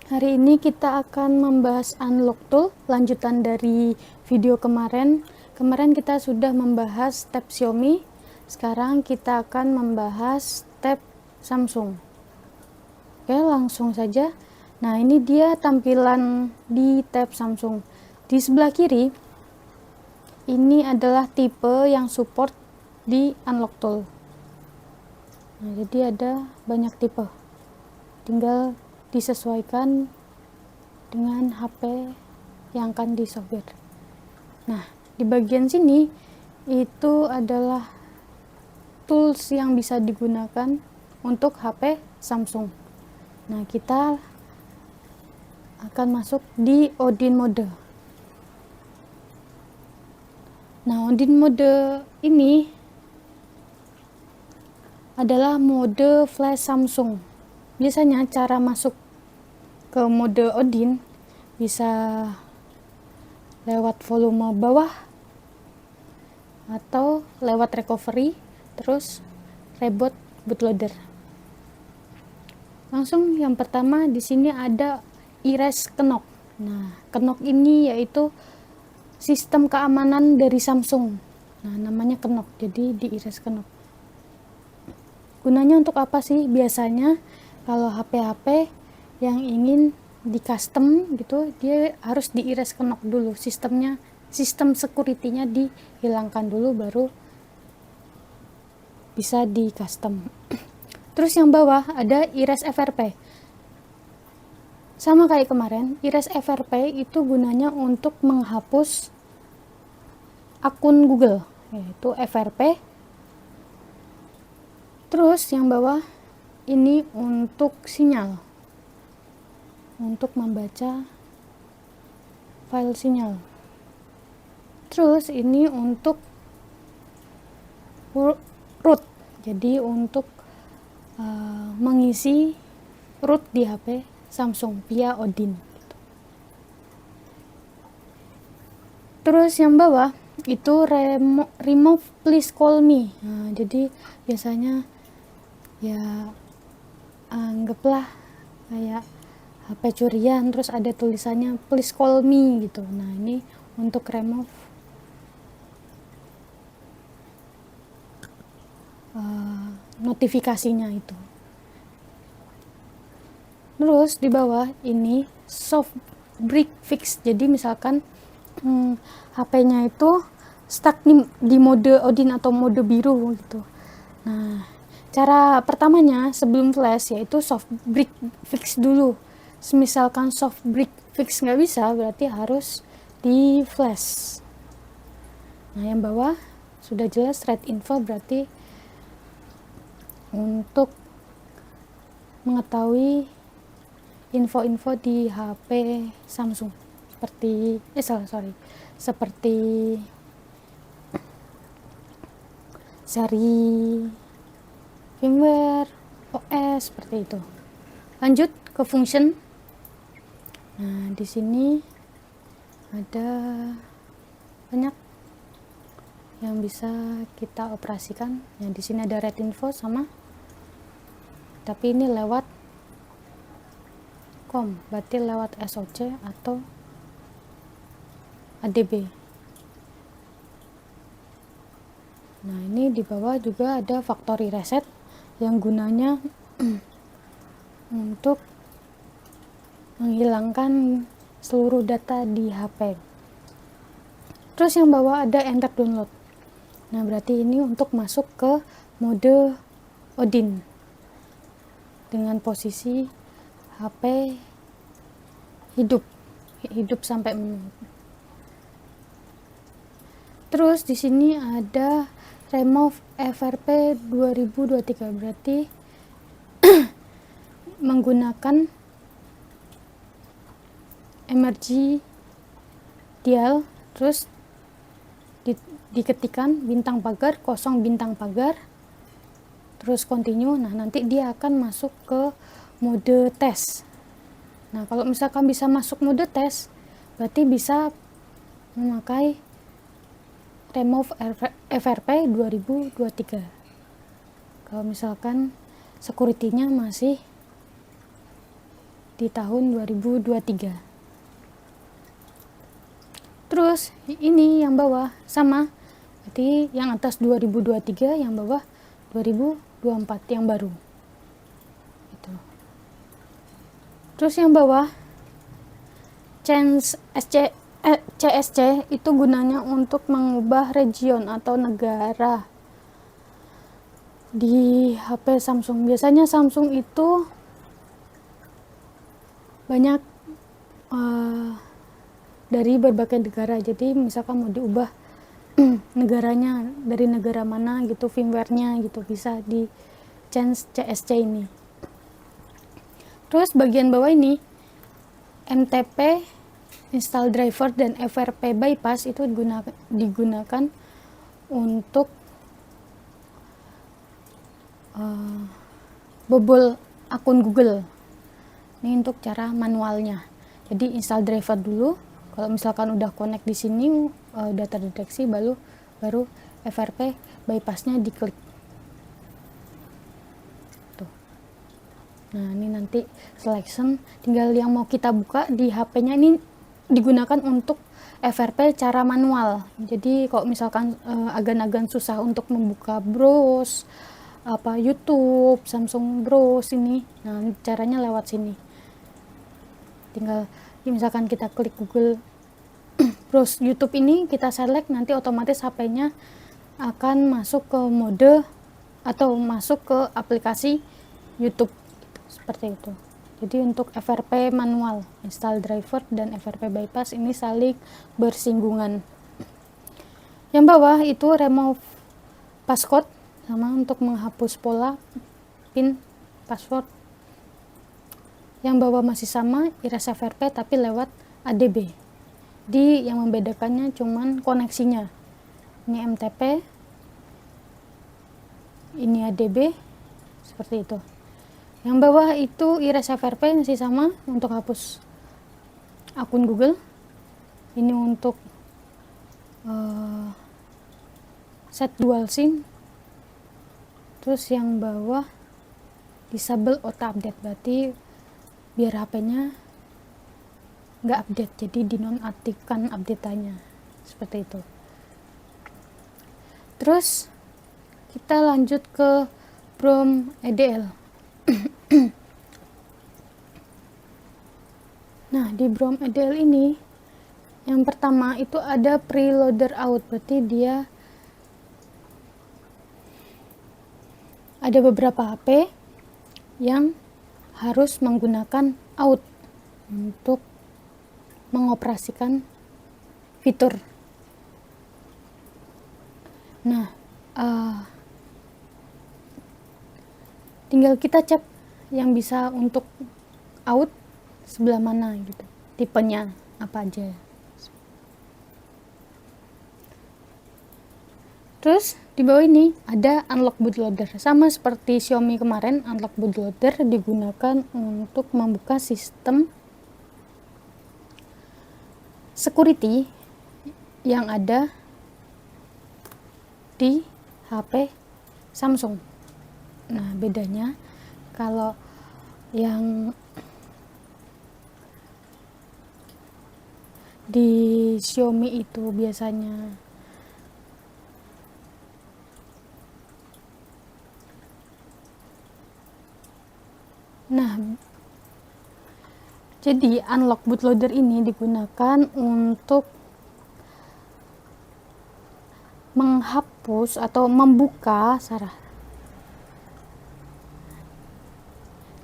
Hari ini kita akan membahas unlock tool, lanjutan dari video kemarin. Kemarin kita sudah membahas tab Xiaomi, sekarang kita akan membahas tab Samsung. Oke, langsung saja. Nah, ini dia tampilan di tab Samsung. Di sebelah kiri, ini adalah tipe yang support di unlock tool. Nah, jadi ada banyak tipe. Tinggal disesuaikan dengan HP yang akan di software. Nah, di bagian sini itu adalah tools yang bisa digunakan untuk HP Samsung. Nah, kita akan masuk di Odin mode. Nah, Odin mode ini adalah mode flash Samsung. Biasanya cara masuk ke mode Odin bisa lewat volume bawah atau lewat recovery terus reboot bootloader. Langsung yang pertama di sini ada erase knock. Nah, knock ini yaitu sistem keamanan dari Samsung. Nah, namanya knock. Jadi di erase knock. Gunanya untuk apa sih? Biasanya kalau HP-HP yang ingin di custom gitu, dia harus di erase knock dulu, sistem security-nya dihilangkan dulu baru bisa di custom. Terus yang bawah ada erase FRP. Sama kayak kemarin, erase FRP itu gunanya untuk menghapus akun Google, yaitu FRP. Terus yang bawah ini untuk sinyal, untuk membaca file sinyal. Terus ini untuk root, jadi untuk mengisi root di HP Samsung via Odin. Terus yang bawah itu remove please call me. Nah, jadi biasanya ya anggaplah kayak HP curian terus ada tulisannya please call me gitu. Nah, ini untuk remove notifikasinya itu. Terus di bawah ini soft break fix. Jadi misalkan HP-nya itu stuck di mode Odin atau mode biru gitu. Nah, cara pertamanya sebelum flash yaitu soft break fix dulu. Misalkan soft break fix nggak bisa, berarti harus di flash. Nah, yang bawah sudah jelas red info, berarti untuk mengetahui info-info di HP Samsung seperti seri firmware, OS, seperti itu. Lanjut ke function. Nah, di sini ada banyak yang bisa kita operasikan. Yang di sini ada red info sama, tapi ini lewat COM, berarti lewat SOC atau ADB. Nah, ini di bawah juga ada factory reset yang gunanya untuk menghilangkan seluruh data di HP. Terus yang bawah ada enter download. Nah, berarti ini untuk masuk ke mode Odin dengan posisi HP hidup sampai menunggu. Terus di sini ada remove FRP 2023, berarti menggunakan emergency dial, terus diketikkan bintang pagar, kosong bintang pagar, terus continue. Nah, nanti dia akan masuk ke mode tes. Nah, kalau misalkan bisa masuk mode tes, berarti bisa memakai remove FRP 2023. Kalau misalkan security-nya masih di tahun 2023. Terus ini yang bawah sama, berarti yang atas 2023, yang bawah 2024 yang baru gitu. Terus yang bawah CSC itu gunanya untuk mengubah region atau negara di HP Samsung. Biasanya Samsung itu banyak dari berbagai negara, jadi misalkan mau diubah negaranya dari negara mana gitu, firmware-nya gitu, bisa di change CSC ini. Terus bagian bawah ini MTP install driver dan FRP bypass itu digunakan untuk bobol akun Google. Ini untuk cara manualnya. Jadi install driver dulu. Kalau misalkan udah connect di sini, udah terdeteksi, baru FRP bypassnya diklik. Tuh. Nah, ini nanti selection, tinggal yang mau kita buka di HP-nya ini digunakan untuk FRP cara manual. Jadi kalau misalkan agan-agan susah untuk membuka browse YouTube, Samsung browse ini, nah caranya lewat sini. Tinggal misalkan kita klik Google browse YouTube ini, kita select, nanti otomatis HP-nya akan masuk ke mode atau masuk ke aplikasi YouTube seperti itu. Jadi untuk FRP manual, install driver dan FRP bypass ini saling bersinggungan. Yang bawah itu remove passcode, sama untuk menghapus pola pin password. Yang bawah masih sama, erase FRP tapi lewat ADB. Yang membedakannya cuman koneksinya. Ini MTP, ini ADB, seperti itu. Yang bawah itu erase FRP masih sama untuk hapus akun Google. Ini untuk set dual SIM. Terus yang bawah disable auto update, berarti biar HP-nya nggak update, jadi dinonaktifkan update-nya seperti itu. Terus kita lanjut ke Brom EDL. Nah, di Brom EDL ini yang pertama itu ada preloader out, berarti dia ada beberapa HP yang harus menggunakan out untuk mengoperasikan fitur. Nah, tinggal kita cek yang bisa untuk out sebelah mana gitu, tipenya apa aja. Terus di bawah ini ada unlock bootloader, sama seperti Xiaomi kemarin. Unlock bootloader digunakan untuk membuka sistem security yang ada di HP Samsung. Nah, bedanya kalau yang di Xiaomi itu biasanya jadi unlock bootloader ini digunakan untuk menghapus atau membuka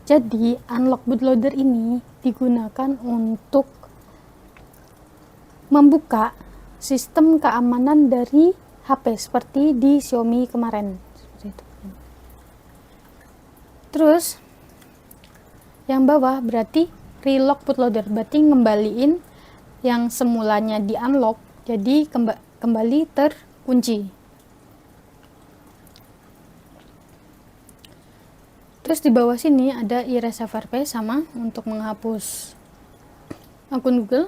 Jadi unlock bootloader ini digunakan untuk membuka sistem keamanan dari HP seperti di Xiaomi kemarin. Seperti itu. Terus yang bawah berarti relock bootloader, berarti ngembaliin yang semulanya di unlock jadi kembali terkunci. Terus di bawah sini ada erase FRP, sama untuk menghapus akun Google.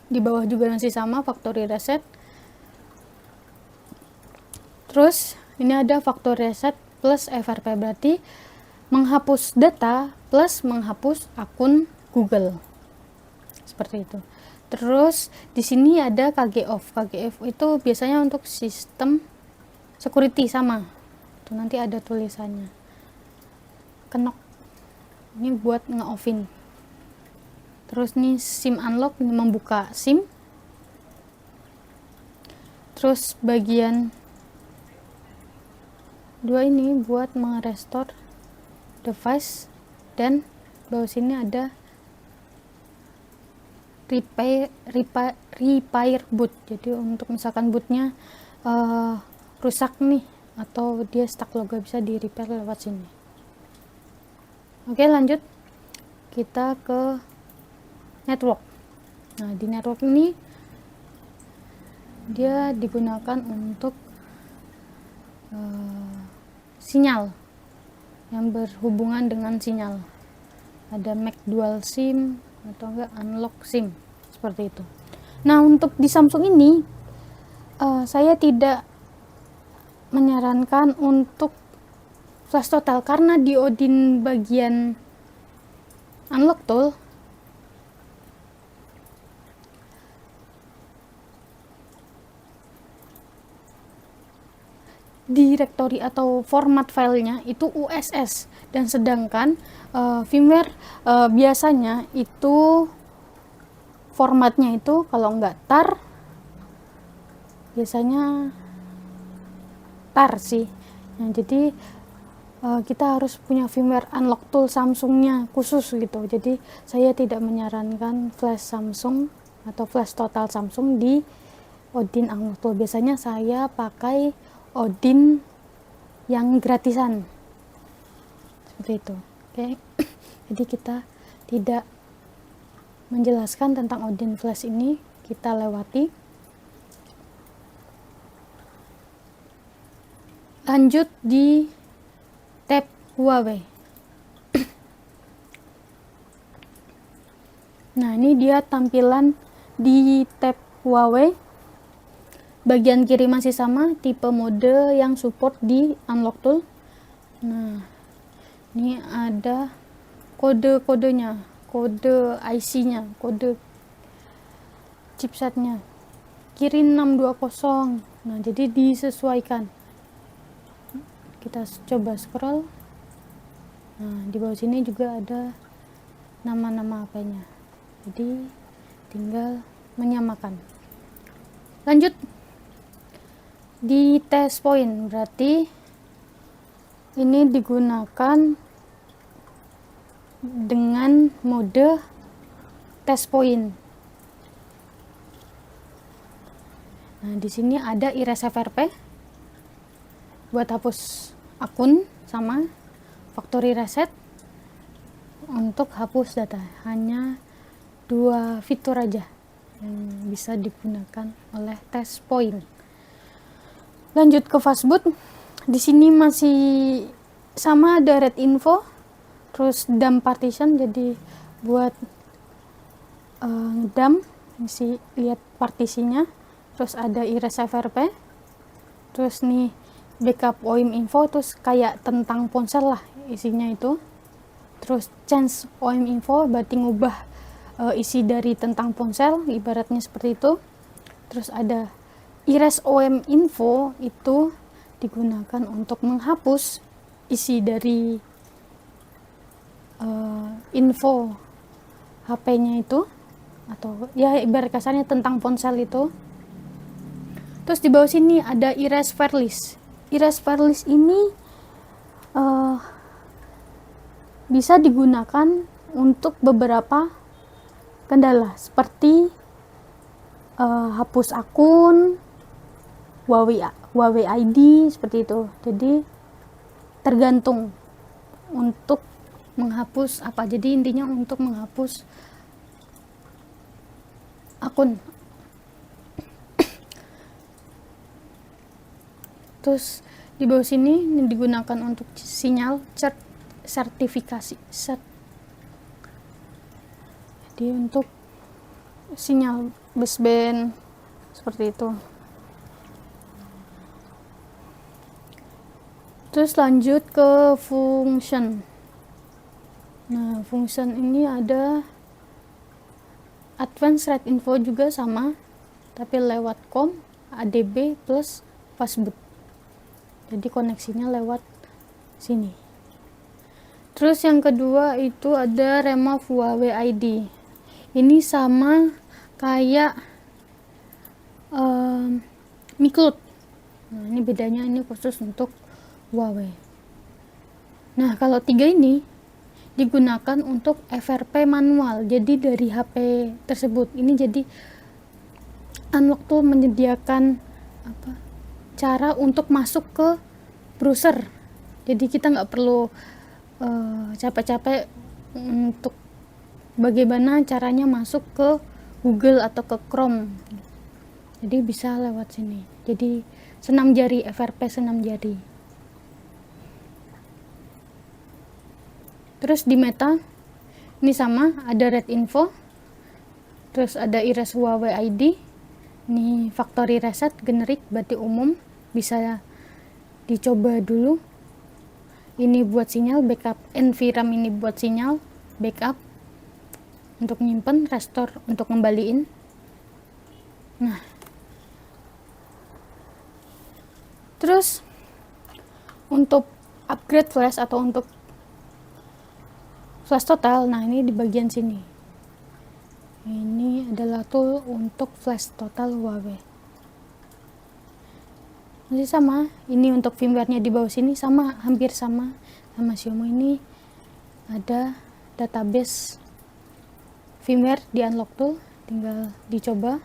Di bawah juga masih sama, factory reset. Terus ini ada factory reset plus FRP, berarti menghapus data plus menghapus akun Google seperti itu. Terus di sini ada KG off. KG off itu biasanya untuk sistem security, sama tuh nanti ada tulisannya kenok, ini buat nge-offin. Terus nih SIM unlock, ini membuka SIM. Terus bagian 2 ini buat merestore device, dan bawah sini ada repair boot. Jadi untuk misalkan bootnya rusak nih atau dia stuck logo, bisa di repair lewat sini. Oke, lanjut kita ke network. Nah, di network ini dia digunakan untuk sinyal yang berhubungan dengan sinyal. Ada Mac dual SIM atau enggak unlock SIM seperti itu. Nah, untuk di Samsung ini saya tidak menyarankan untuk flash total, karena di Odin bagian unlock tool directory atau format filenya itu USS, dan sedangkan firmware biasanya itu formatnya itu kalau enggak tar, biasanya tar sih. Nah, jadi kita harus punya firmware unlock tool Samsungnya khusus gitu. Jadi saya tidak menyarankan flash Samsung atau flash total Samsung di Odin unlock tool. Biasanya saya pakai Odin yang gratisan seperti itu. Oke. Jadi kita tidak menjelaskan tentang Odin flash ini, kita lewati. Lanjut di tab Huawei. Nah, ini dia tampilan di tab Huawei. Bagian kiri masih sama, tipe mode yang support di unlock tool. Nah, ini ada kode-kodenya, kode IC-nya, kode chipsetnya. Kirin 620. Nah, jadi disesuaikan. Kita coba scroll. Nah, di bawah sini juga ada nama-nama HP-nya. Jadi tinggal menyamakan. Lanjut di test point, berarti ini digunakan dengan mode test point. Nah, di sini ada erase FRP buat hapus akun, sama factory reset untuk hapus data. Hanya 2 fitur aja yang bisa digunakan oleh test point. Lanjut ke fastboot. Di sini masih sama, ada red info, terus dump partition, jadi buat dump, isi lihat partisinya. Terus ada erase FRP, terus nih backup OIM info, terus kayak tentang ponsel lah isinya itu. Terus change OIM info, berarti ngubah isi dari tentang ponsel, ibaratnya seperti itu. Terus ada erase OIM info, itu digunakan untuk menghapus isi dari info HP-nya itu, atau ya ibarat kasarnya tentang ponsel itu. Terus di bawah sini ada erase file list. Erase file list ini bisa digunakan untuk beberapa kendala, seperti hapus akun, Huawei ID, seperti itu. Jadi tergantung untuk menghapus apa. Jadi intinya untuk menghapus akun. Terus di bawah sini ini digunakan untuk sinyal sertifikasi. Jadi untuk sinyal baseband seperti itu. Terus lanjut ke function. Nah, function ini ada advanced rate info juga sama, tapi lewat COM, ADB plus fastboot. Jadi koneksinya lewat sini. Terus yang kedua itu ada remove Huawei ID. Ini sama kayak Micloud. Nah, ini bedanya, ini khusus untuk Huawei. Nah, kalau tiga ini digunakan untuk FRP manual. Jadi dari HP tersebut. Ini jadi Unlock tuh menyediakan cara untuk masuk ke browser. Jadi kita nggak perlu capek-capek untuk bagaimana caranya masuk ke Google atau ke Chrome. Jadi bisa lewat sini. Jadi senam jari, FRP senam jari. Terus di Meta ini sama, ada Red Info, terus ada Erase Huawei ID. Ini factory reset generik, berarti umum, bisa dicoba dulu. Ini buat sinyal backup, NVRAM ini buat sinyal backup untuk nyimpen, restore untuk ngembaliin. Nah, terus untuk upgrade flash atau untuk flash total, nah ini di bagian sini. Ini adalah tool untuk flash total Huawei. Masih sama, ini untuk firmware-nya di bawah sini sama, hampir sama Xiaomi. Ini ada database firmware di Unlock tool, tinggal dicoba.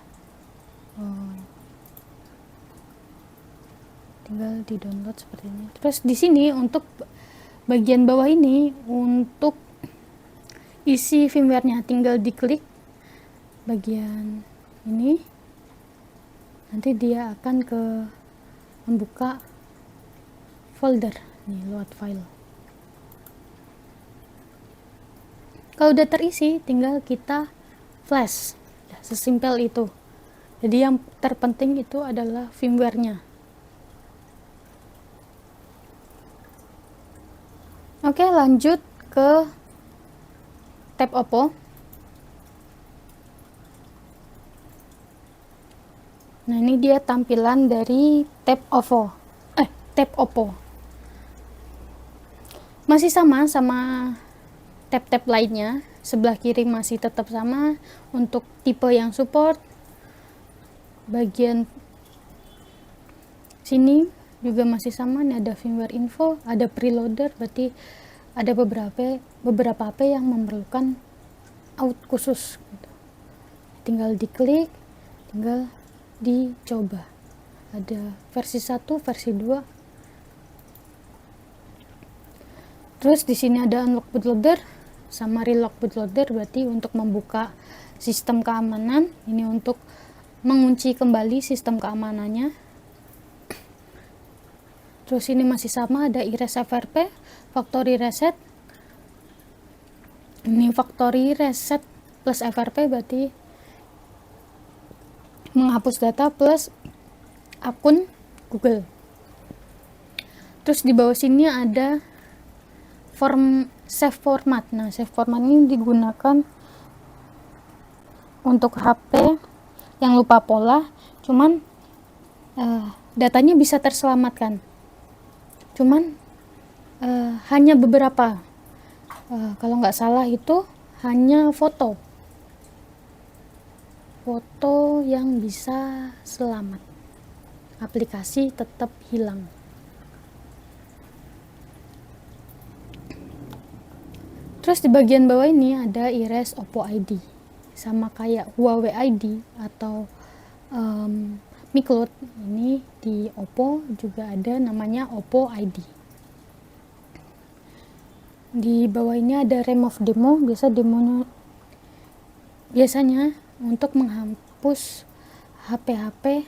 Tinggal di download seperti ini. Terus di sini untuk bagian bawah ini untuk isi firmware-nya, tinggal diklik bagian ini, nanti dia akan membuka folder nih, load file. Kalau udah terisi, tinggal kita flash. Ya, sesimpel itu. Jadi yang terpenting itu adalah firmware-nya. Oke, lanjut ke tab Oppo. Nah, ini dia tampilan dari tab Oppo. Masih sama tab-tab lainnya. Sebelah kiri masih tetap sama untuk tipe yang support. Bagian sini juga masih sama. Ini ada firmware info, ada preloader, berarti ada beberapa HP yang memerlukan out khusus. Tinggal diklik, tinggal dicoba. Ada versi 1, versi 2. Terus di sini ada unlock bootloader sama relock bootloader, berarti untuk membuka sistem keamanan. Ini untuk mengunci kembali sistem keamanannya. Terus ini masih sama, ada erase FRP, factory reset. Ini factory reset plus FRP, berarti menghapus data plus akun Google. Terus di bawah sini ada save format. Nah, save format ini digunakan untuk HP yang lupa pola, cuman datanya bisa terselamatkan. Cuman hanya beberapa. Kalau nggak salah itu hanya foto yang bisa selamat, aplikasi tetap hilang. Terus di bagian bawah ini ada erase Oppo ID, sama kayak Huawei ID atau Micloud. Ini di Oppo juga ada namanya Oppo ID. Di bawah ini ada remove demo. Biasanya untuk menghapus HP-HP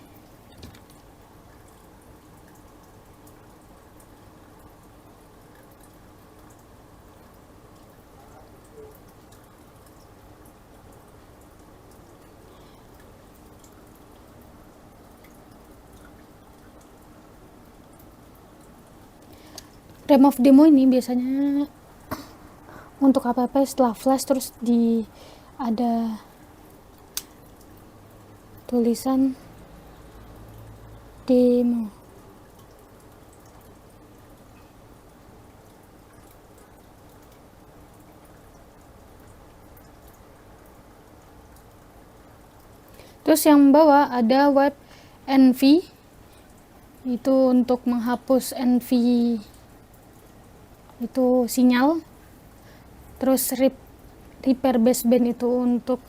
remove demo ini biasanya untuk app setelah flash terus ada tulisan demo. Terus yang bawah ada web NV, itu untuk menghapus NV itu sinyal. Terus repair baseband itu untuk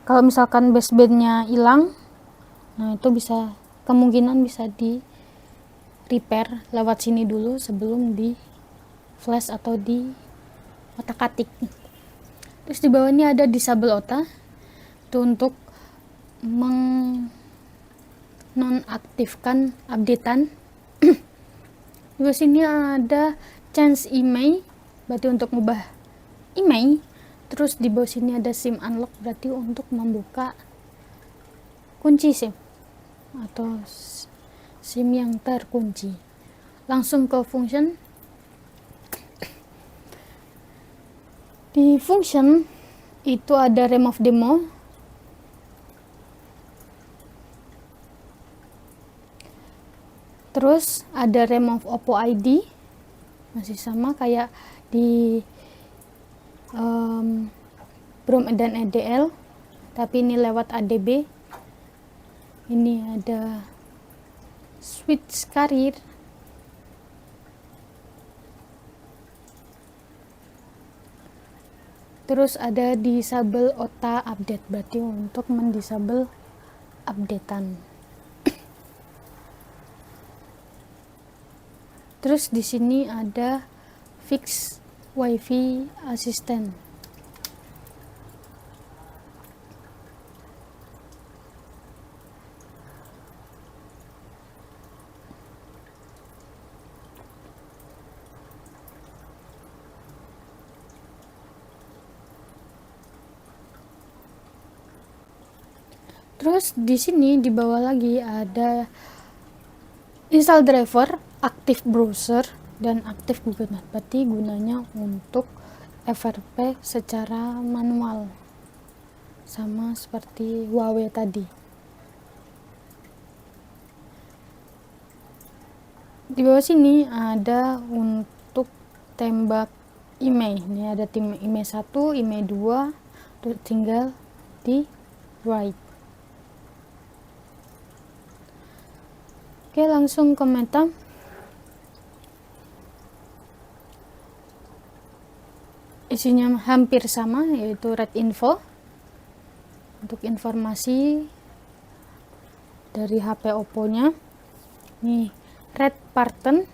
kalau misalkan basebandnya hilang, nah itu kemungkinan bisa di repair lewat sini dulu sebelum di flash atau di otak-atik. Terus di bawah ini ada disable OTA, itu untuk nonaktifkan updatean. Di bawah sini ada change email, berarti untuk mengubah email. Terus di bawah sini ada SIM unlock, berarti untuk membuka kunci SIM atau SIM yang terkunci. Langsung ke function. Di function itu ada remove demo, terus ada remove Oppo ID, masih sama kayak di Brom dan EDL, tapi ini lewat ADB. Ini ada switch carrier, terus ada disable OTA update, berarti untuk mendisable updatean. Terus di sini ada fix WiFi assistant. Terus di sini di bawah lagi ada install driver, aktif browser, dan aktif Google Maps. Berarti gunanya untuk FRP secara manual, sama seperti Huawei tadi. Di bawah sini ada untuk tembak email. Ini ada tim email 1, email 2, terus tinggal di write. Oke, langsung ke meta. Isinya hampir sama, yaitu red info untuk informasi dari HP Oppo nya. Nih, red pattern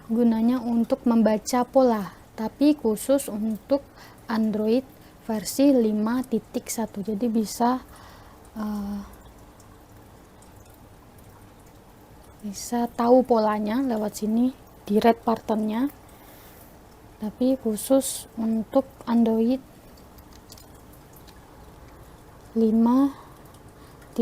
gunanya untuk membaca pola, tapi khusus untuk Android versi 5.1. Jadi bisa tahu polanya lewat sini di red patternnya, tapi khusus untuk Android 5.1.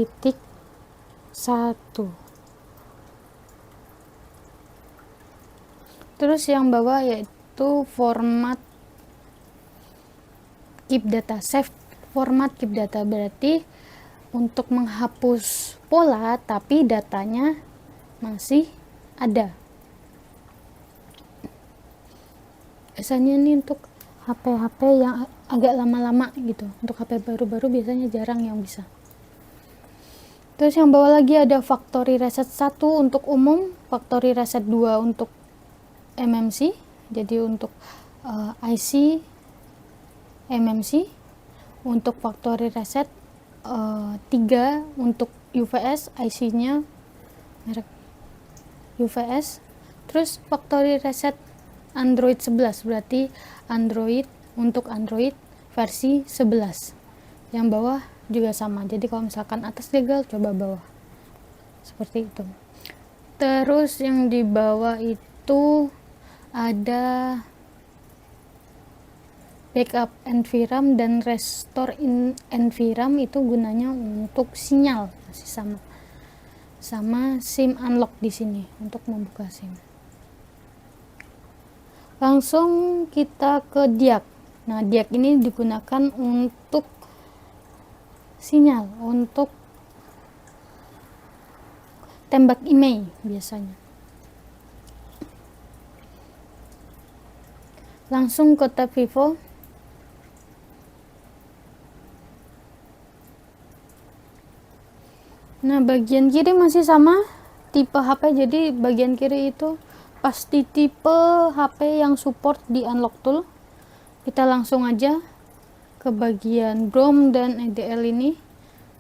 Terus yang bawah yaitu format keep data, save format keep data, berarti untuk menghapus pola tapi datanya masih ada. Biasanya ini untuk HP-HP yang agak lama-lama gitu. Untuk HP baru-baru biasanya jarang yang bisa. Terus yang bawah lagi ada factory reset 1 untuk umum, factory reset 2 untuk MMC. Jadi untuk IC MMC. Untuk factory reset 3 untuk UVS, IC-nya merek UVS. Terus factory reset Android 11, berarti Android untuk Android versi 11. Yang bawah juga sama, jadi kalau misalkan atas legal, coba bawah seperti itu. Terus yang di bawah itu ada backup NVRAM dan restore NVRAM, itu gunanya untuk sinyal, masih sama SIM unlock di sini untuk membuka SIM. Langsung kita ke diag. Nah, diag ini digunakan untuk sinyal, untuk tembak email biasanya. Langsung ke tab Vivo. Nah, bagian kiri masih sama tipe HP, jadi bagian kiri itu pasti tipe HP yang support di unlock tool. Kita langsung aja ke bagian BROM dan EDL, ini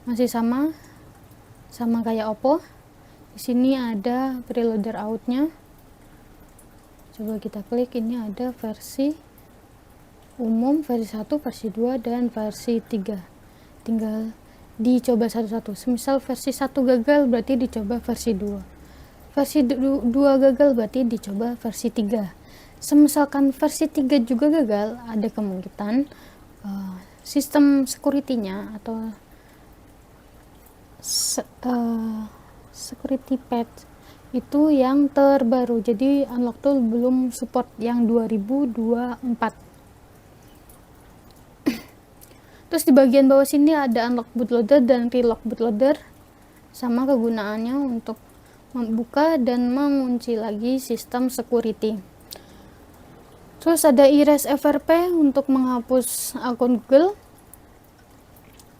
masih sama kayak Oppo. Di sini ada preloader outnya. Coba kita klik, ini ada versi umum, versi 1, versi 2, dan versi 3. Tinggal dicoba satu-satu. Semisal versi 1 gagal, berarti dicoba versi 2. Versi 2 gagal, berarti dicoba versi 3. Semisalkan versi 3 juga gagal, ada kemungkinan sistem security-nya atau security patch itu yang terbaru. Jadi unlock tool belum support yang 2024. Terus di bagian bawah sini ada unlock bootloader dan relock bootloader, sama kegunaannya untuk membuka dan mengunci lagi sistem security. Terus ada erase FRP untuk menghapus akun Google.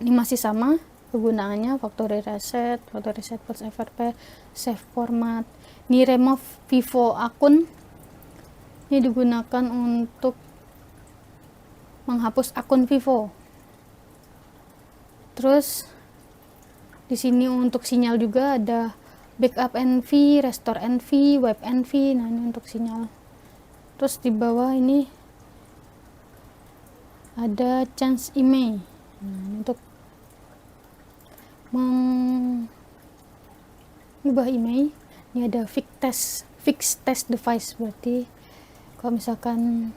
Ini masih sama kegunaannya, factory reset plus FRP, save format. Ini remove Vivo akun. Ini digunakan untuk menghapus akun Vivo. Terus di sini untuk sinyal juga ada backup NV, restore NV, web NV. Nah, ini untuk sinyal. Terus di bawah ini ada change email. Nah, ini untuk mengubah email. Ini ada fix test device, berarti kalau misalkan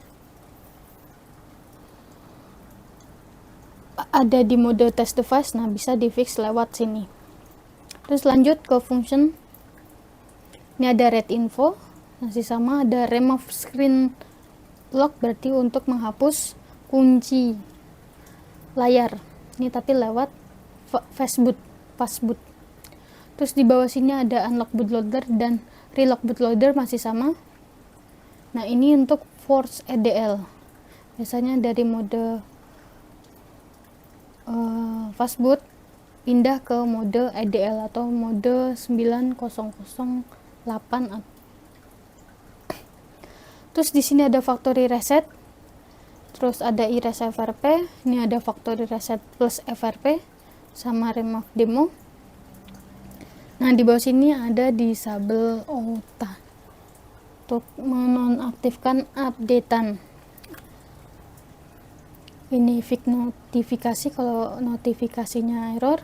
ada di mode test device, nah bisa di fix lewat sini. Terus lanjut ke function. Ini ada read info, masih sama. Ada remove screen lock, berarti untuk menghapus kunci layar. Ini tapi lewat fastboot. Terus di bawah sini ada unlock bootloader dan relock bootloader, masih sama. Nah, ini untuk force EDL. Biasanya dari mode fastboot pindah ke mode EDL atau mode 9008. Terus di sini ada factory reset. Terus ada erase FRP. Ini ada factory reset plus FRP sama remove demo. Nah, di bawah sini ada disable OTA untuk menonaktifkan updatean. Ini fix notifikasi kalau notifikasinya error.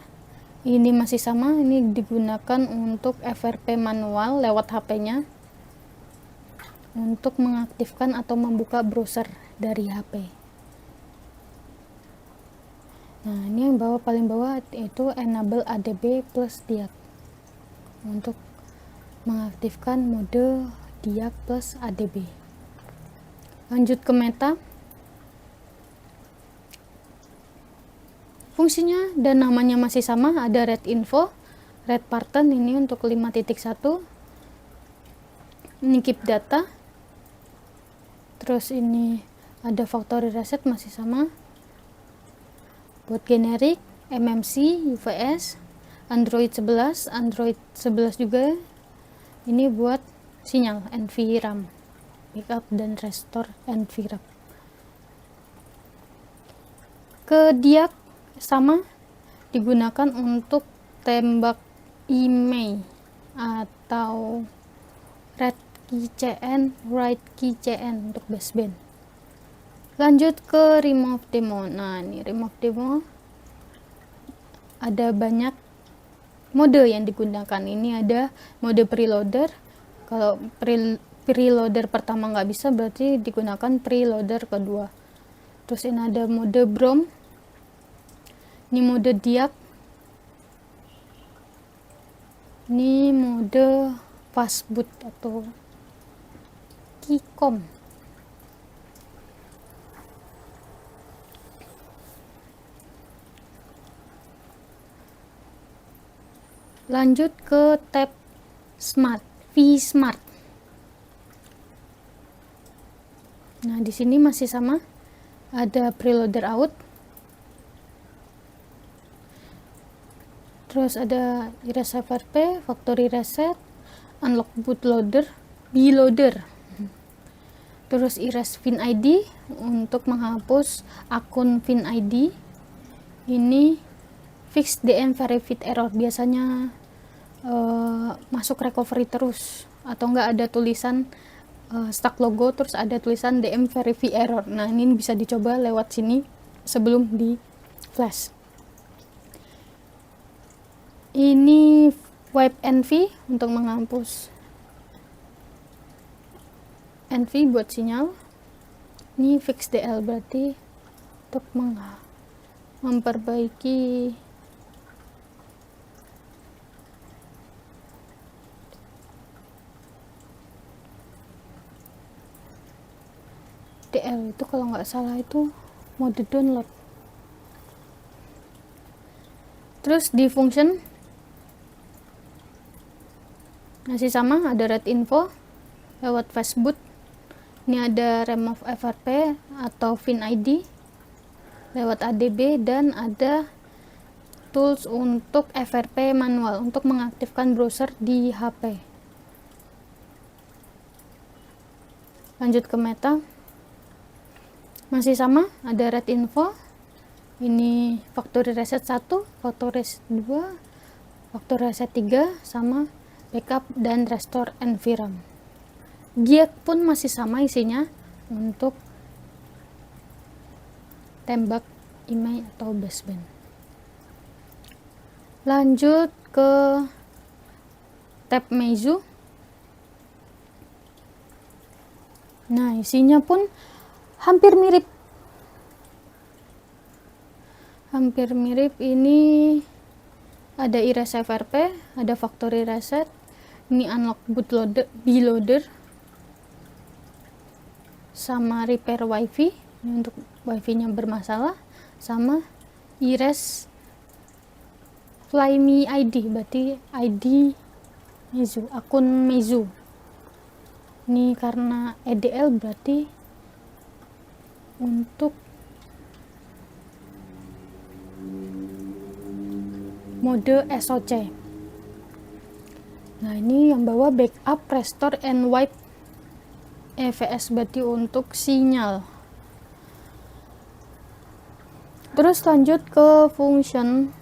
Ini masih sama, ini digunakan untuk FRP manual lewat HP-nya untuk mengaktifkan atau membuka browser dari HP. Nah, ini yang paling bawah itu enable ADB plus diag untuk mengaktifkan mode diag plus ADB. Lanjut ke meta. Fungsinya dan namanya masih sama, ada read info, read pattern ini untuk 5.1, ini keep data. Terus ini ada factory reset, masih sama. Buat generik, MMC, UVS, Android 11 juga. Ini buat sinyal NVRAM, backup dan restore NVRAM. Ke diag sama, digunakan untuk tembak email atau read keychain, write keychain untuk baseband. Lanjut ke remove demo. Nah, ini remove demo ada banyak mode yang digunakan. Ini ada mode preloader. Kalau preloader pertama nggak bisa, berarti digunakan preloader kedua. Terus ini ada mode BROM. Ini mode diag. Ini mode fastboot atau keycom. Lanjut ke tab Smart, vSmart. Nah, di sini masih sama, ada preloader out, terus ada erase FRP, factory reset, unlock bootloader, bloader, terus erase VinID untuk menghapus akun VinID. Ini fix DM verified error, biasanya masuk recovery terus, atau enggak ada tulisan stuck logo terus ada tulisan DM verify error. Nah, ini bisa dicoba lewat sini sebelum di flash. Ini wipe NV untuk menghapus NV buat sinyal. Ini fix DL berarti untuk memperbaiki DL itu, kalau nggak salah itu mode download. Terus di function masih sama, ada red info lewat fastboot. Ini ada remove FRP atau VinID lewat ADB, dan ada tools untuk FRP manual untuk mengaktifkan browser di HP. Lanjut ke meta, masih sama, ada red info. Ini factory reset 1, factory reset 2, factory reset 3, sama backup dan restore NVRAM. Giat pun masih sama isinya untuk tembak email atau baseband. Lanjut ke tab Meizu. Nah, isinya pun hampir mirip. Ini ada erase FRP, ada factory reset, ini unlock bootloader, bloader, sama repair wifi, ini untuk wifi nya bermasalah, sama erase flyme ID, berarti ID Meizu, akun Meizu. Ini karena EDL berarti untuk mode SOC. Nah, ini yang bawa backup, restore, and wipe EVS berarti untuk sinyal. Terus lanjut ke function.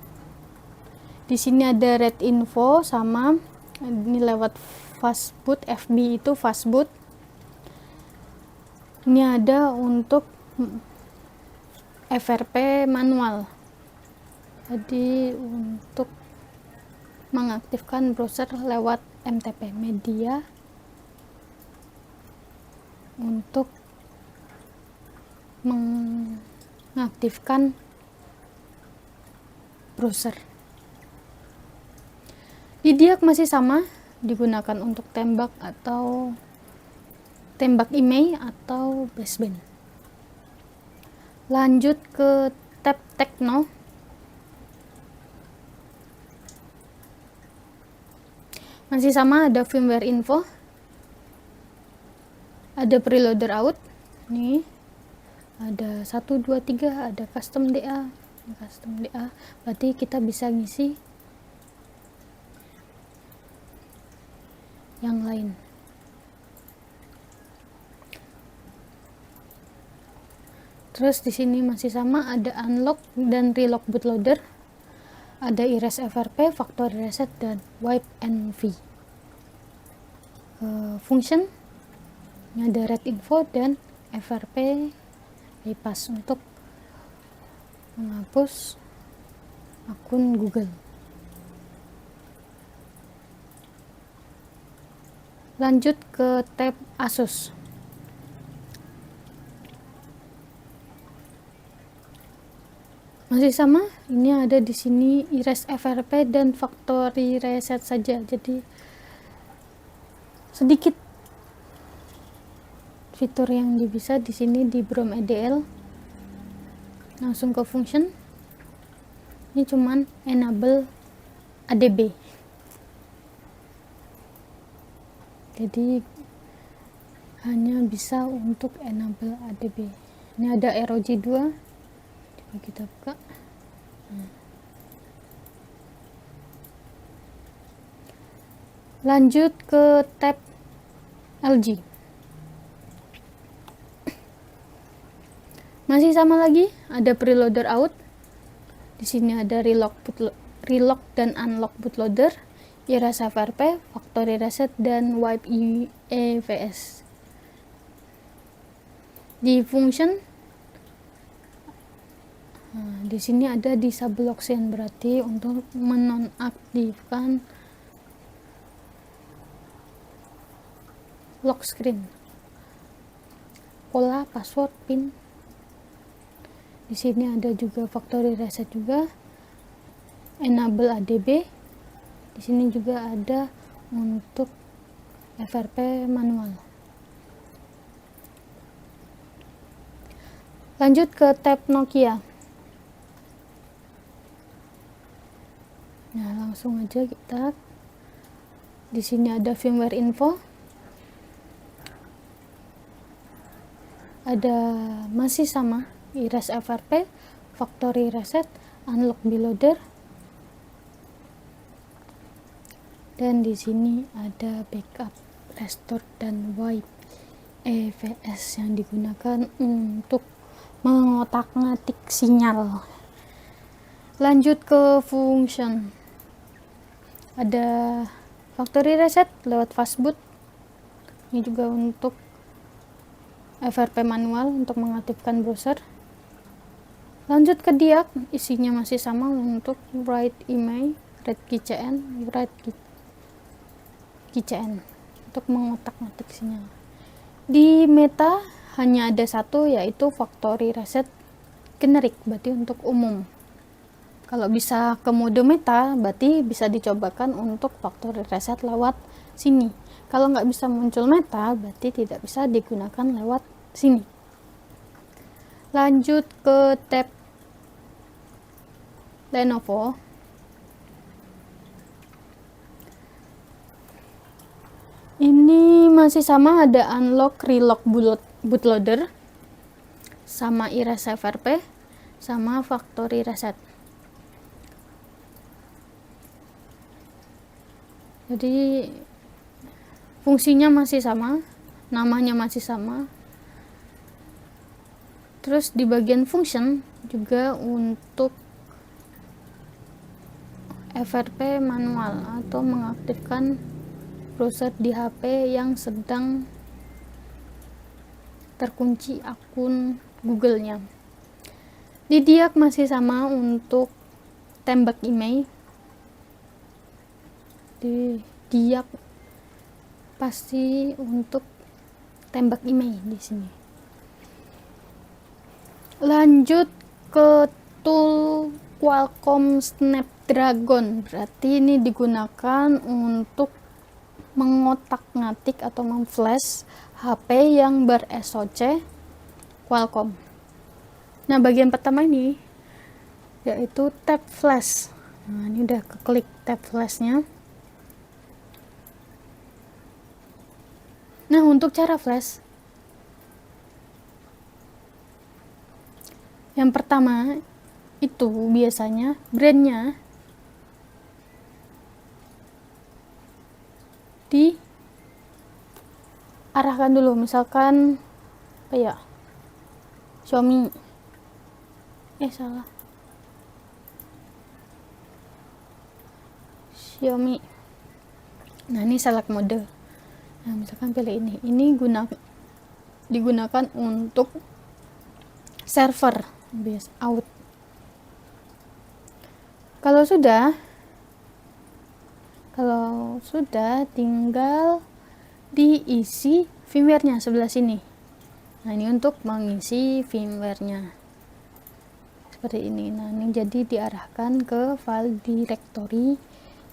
Di sini ada red info sama ini lewat fastboot, FB itu fastboot. Ini ada untuk FRP manual. Jadi untuk mengaktifkan browser lewat MTP media untuk mengaktifkan browser. IDIAC masih sama, digunakan untuk tembak atau tembak email atau baseband. Lanjut ke tab Tekno. Masih sama, ada firmware info, ada preloader out, nih ada 1, 2, 3, ada custom DA, berarti kita bisa ngisi yang lain. Terus di sini masih sama, ada unlock dan relock bootloader, ada erase FRP, factory reset, dan wipe NV. Function ini ada red info dan FRP bypass untuk menghapus akun Google. Lanjut ke tab Asus. Masih sama, ini ada di sini erase FRP dan factory reset saja. Jadi sedikit fitur yang bisa di sini di Brom EDL. Langsung ke function. Ini cuman enable ADB. jadi hanya bisa untuk enable ADB. Ini ada ROG 2, coba kita buka. Lanjut ke tab LG. Masih sama lagi, ada preloader out. Di sini ada relock dan unlock bootloader, erase FRP, factory reset, dan wipe EVS. Di function, di sini ada disable lock screen, berarti untuk menonaktifkan lock screen, pola, password, pin. Di sini ada juga factory reset juga, enable ADB. Di sini juga ada untuk FRP manual. Lanjut ke tab Nokia. Nah, langsung aja kita. Di sini ada firmware info. Ada masih sama, erase FRP, factory reset, unlock bootloader, dan di sini ada backup, restore, dan wipe EVS yang digunakan untuk mengotak-ngatik sinyal. Lanjut ke function, ada factory reset lewat fastboot. Ini juga untuk FRP manual untuk mengaktifkan browser. Lanjut ke diag, isinya masih sama untuk write email, read keychain, write keychain untuk mengotak-ngatik sinyal. Di meta hanya ada satu, yaitu factory reset generic, berarti untuk umum. Kalau bisa ke mode meta, berarti bisa dicobakan untuk factory reset lewat sini. Kalau nggak bisa muncul meta, berarti tidak bisa digunakan lewat sini. Lanjut ke tab Lenovo. Ini masih sama, ada unlock, relock bootloader, sama erase FRP, sama factory reset. Jadi fungsinya masih sama, namanya masih sama. Terus di bagian function juga untuk FRP manual atau mengaktifkan browser di HP yang sedang terkunci akun Google-nya. Di diag masih sama untuk tembak email. Di diag pasti untuk tembak email di sini. Lanjut ke tool Qualcomm Snapdragon, berarti ini digunakan untuk mengotak-ngatik atau memflash HP yang ber-SoC Qualcomm. Nah, bagian pertama ini yaitu tab flash. Nah, ini udah keklik tab flashnya. Nah, untuk cara flash, yang pertama itu biasanya brandnya diarahkan dulu, misalkan apa ya, Xiaomi, Xiaomi. Nah, ini select mode. Nah, misalkan pilih ini digunakan untuk server bias out. Kalau sudah tinggal diisi firmware-nya sebelah sini. Nah, ini untuk mengisi firmware-nya seperti ini. Nah, ini jadi diarahkan ke file directory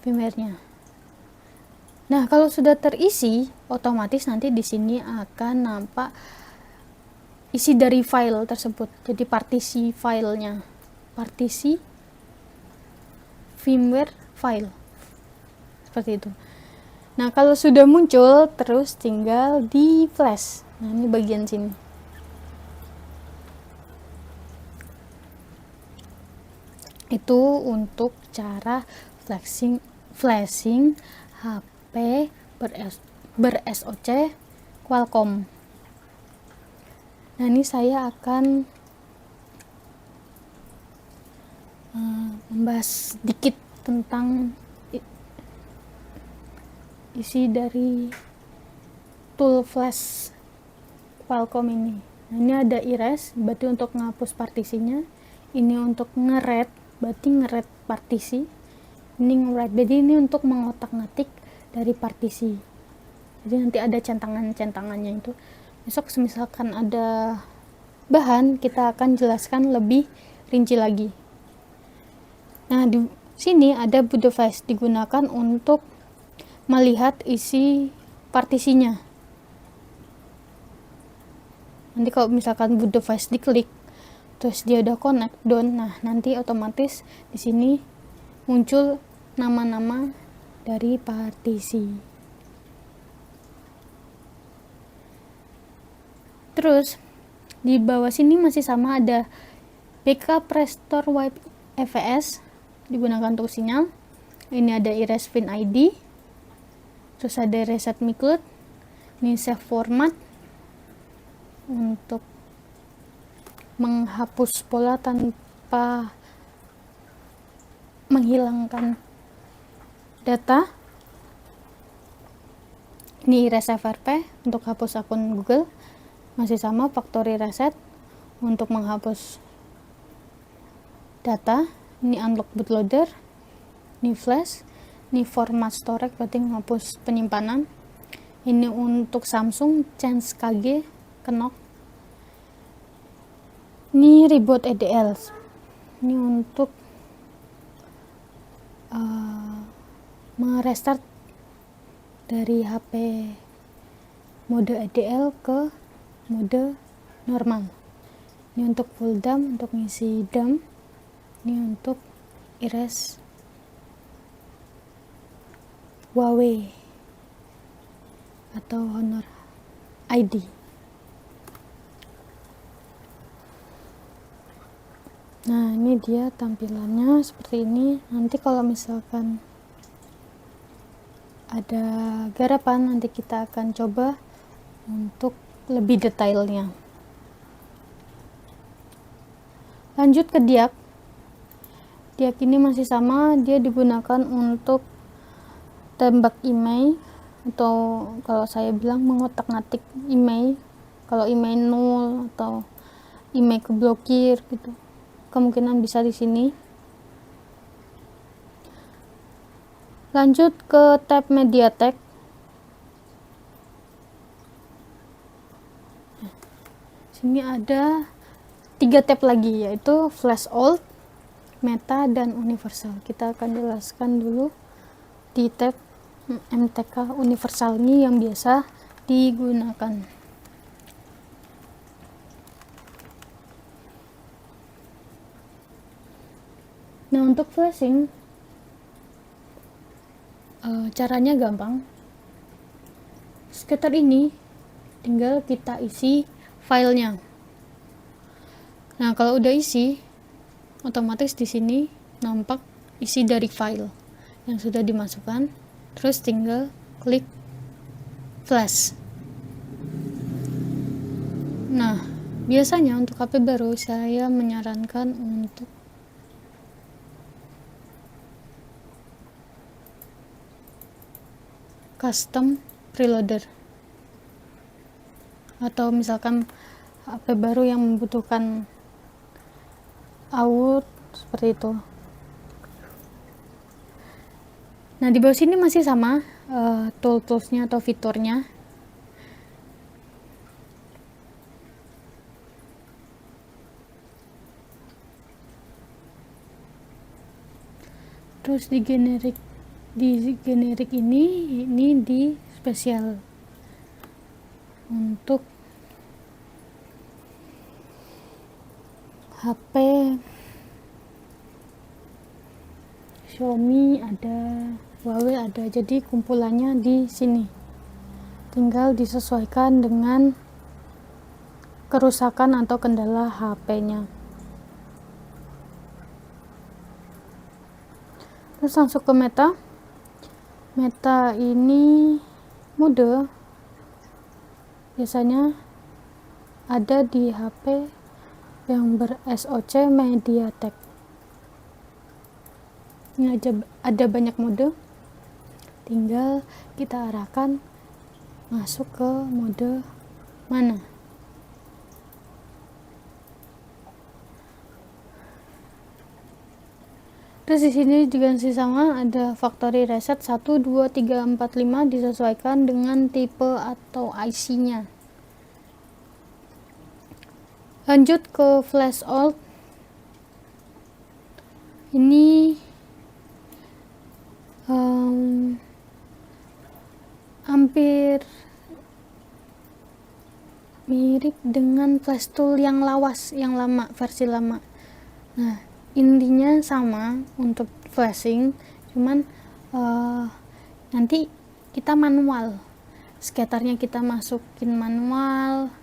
firmware-nya. Nah, kalau sudah terisi, otomatis nanti di sini akan nampak isi dari file tersebut. Jadi partisi filenya, partisi firmware file, seperti itu. Nah, kalau sudah muncul, terus tinggal di flash. Nah, ini bagian sini. Itu untuk cara flashing HP ber-SoC Qualcomm. Nah, ini saya akan membahas sedikit tentang isi dari tool flash Qualcomm ini. Nah, ini ada erase, berarti untuk menghapus partisinya. Ini untuk nge-read, berarti nge-read partisi. Ini nge-write, jadi ini untuk mengotak-ngatik dari partisi. Jadi nanti ada centangannya itu. Besok misalkan ada bahan, kita akan jelaskan lebih rinci lagi. Nah, di sini ada boot device, digunakan untuk melihat isi partisinya. Nanti kalau misalkan boot device diklik, terus dia udah connect done, nah nanti otomatis di sini muncul nama-nama dari partisi. Terus di bawah sini masih sama, ada backup restore wipe EVS, digunakan untuk sinyal. Ini ada erase pin ID, terus ada reset micloud, ini save format untuk menghapus pola tanpa menghilangkan data. Ini erase FRP untuk hapus akun Google, masih sama factory reset untuk menghapus data. Ini unlock bootloader, ini flash, ini format storage berarti menghapus penyimpanan. Ini untuk Samsung change KG knock. Ini reboot EDL, ini untuk merestart dari HP mode EDL ke mode normal. Ini untuk full dump, untuk ngisi dump. Ini untuk erase Huawei atau Honor ID. Nah, ini dia tampilannya seperti ini. Nanti kalau misalkan ada garapan, nanti kita akan coba untuk lebih detailnya. Lanjut ke diag. Diag ini masih sama, dia digunakan untuk tembak email, atau kalau saya bilang mengotak-ngatik email. Kalau email null atau email keblokir gitu, kemungkinan bisa di sini. Lanjut ke tab MediaTek. Sini ada 3 tab lagi, yaitu Flash Old, Meta, dan Universal. Kita akan jelaskan dulu di tab MTK Universal ini yang biasa digunakan. Nah, untuk flashing caranya gampang. Sekitar ini tinggal kita isi filenya. Nah, kalau udah isi, otomatis di sini nampak isi dari file yang sudah dimasukkan. Terus tinggal klik flash. Nah, biasanya untuk HP baru saya menyarankan untuk custom preloader, atau misalkan HP baru yang membutuhkan out seperti itu. Nah, di bawah sini masih sama toolsnya atau fiturnya. Terus di generik ini di spesial untuk HP Xiaomi ada Huawei ada, jadi kumpulannya di sini. Tinggal disesuaikan dengan kerusakan atau kendala HP-nya. Terus langsung ke Meta. Meta ini mode biasanya ada di HP yang ber-SoC MediaTek. Ini aja ada banyak mode, tinggal kita arahkan masuk ke mode mana. Terus di sini juga masih sama, ada factory reset 1, 2, 3, 4, 5 disesuaikan dengan tipe atau IC-nya. Lanjut ke flash out. Ini hampir mirip dengan flash tool yang lawas, yang lama, versi lama. Nah, intinya sama untuk flashing, cuman nanti kita manual, scatter-nya kita masukin manual,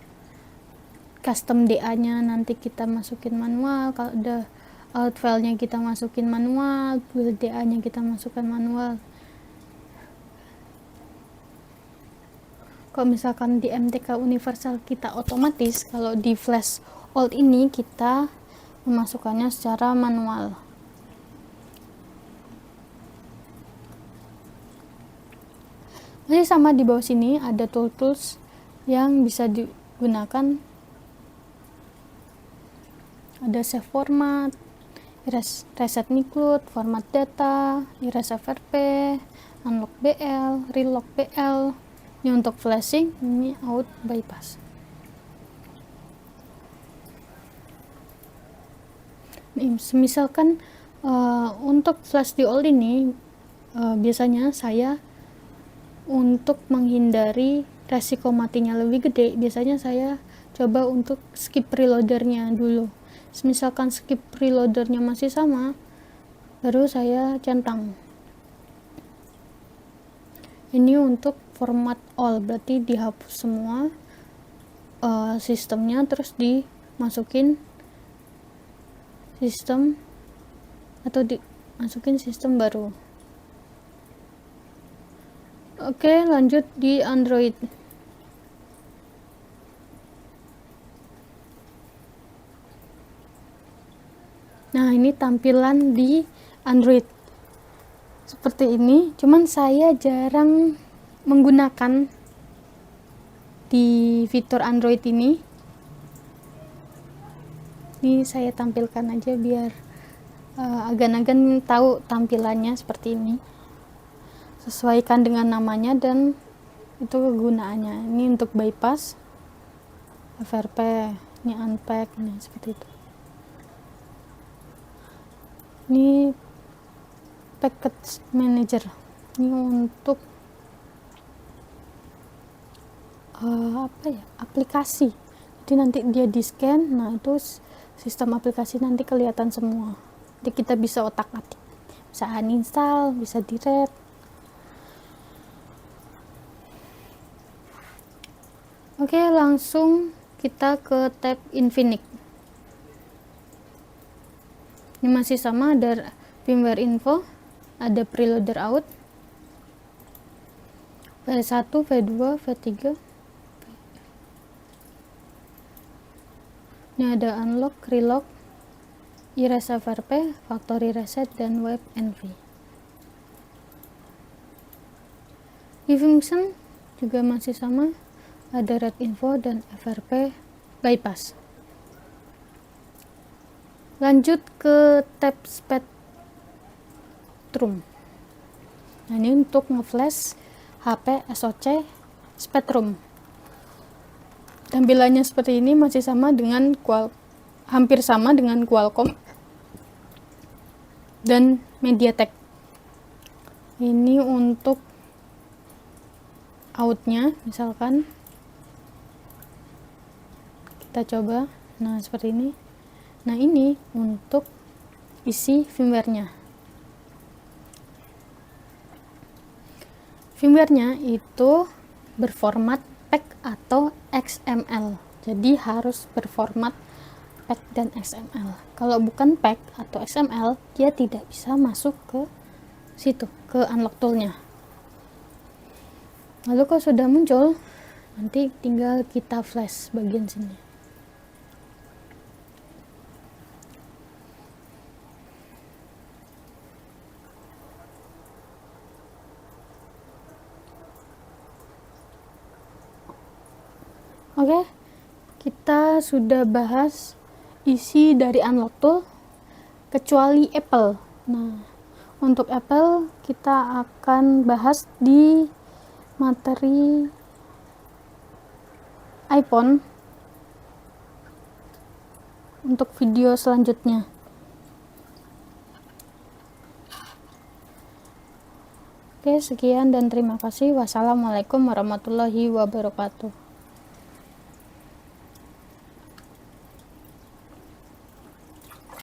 custom DA-nya nanti kita masukin manual, kalau udah out file-nya kita masukin manual, build DA-nya kita masukkan manual. Kalau misalkan di MTK universal kita otomatis, kalau di flash old ini kita memasukkannya secara manual. Masih sama, di bawah sini ada tools yang bisa digunakan. Ada save format, erase reset include, format data, erase FRP, unlock BL, relock BL. Ini untuk flashing, ini out bypass. Misalkan untuk flash di all ini biasanya saya untuk menghindari resiko matinya lebih gede, biasanya saya coba untuk skip reloadernya dulu. Misalkan skip reloadernya masih sama, baru saya centang. Ini untuk format all, berarti dihapus semua sistemnya, terus dimasukin sistem atau dimasukin sistem baru. Oke, lanjut di Android. Nah, ini tampilan di Android seperti ini, cuman saya jarang menggunakan di fitur Android ini. Ini saya tampilkan aja biar agan-agan tahu tampilannya seperti ini. Sesuaikan dengan namanya dan itu kegunaannya. Ini untuk bypass, FRP, ini unpack, ini seperti itu. Ini package manager, ini untuk aplikasi. Jadi nanti dia di scan, nah itu sistem aplikasi nanti kelihatan semua. Jadi kita bisa otak-atik, bisa uninstall, bisa delete. Oke, langsung kita ke tab Infinix. Ini masih sama, ada firmware info, ada preloader out, V1, V2, V3. Ini ada unlock, relock, erase FRP, factory reset, dan web NV. Di function juga masih sama, ada read info dan FRP bypass. Lanjut ke tab Spectrum. Nah, ini untuk ngeflash HP SoC Spectrum. Tampilannya seperti ini, masih sama dengan hampir sama dengan Qualcomm dan MediaTek. Ini untuk outnya, misalkan kita coba, nah seperti ini. Nah, ini untuk isi firmware-nya. firmware-nya itu berformat PEG atau XML. Jadi harus berformat PEG dan XML. Kalau bukan PEG atau XML, dia tidak bisa masuk ke situ, ke unlock tool-nya. Lalu kalau sudah muncul, nanti tinggal kita flash bagian sini. Oke, kita sudah bahas isi dari unlock tool kecuali Apple. Nah, untuk Apple kita akan bahas di materi iPhone untuk video selanjutnya. Oke, sekian dan terima kasih. Wassalamualaikum warahmatullahi wabarakatuh.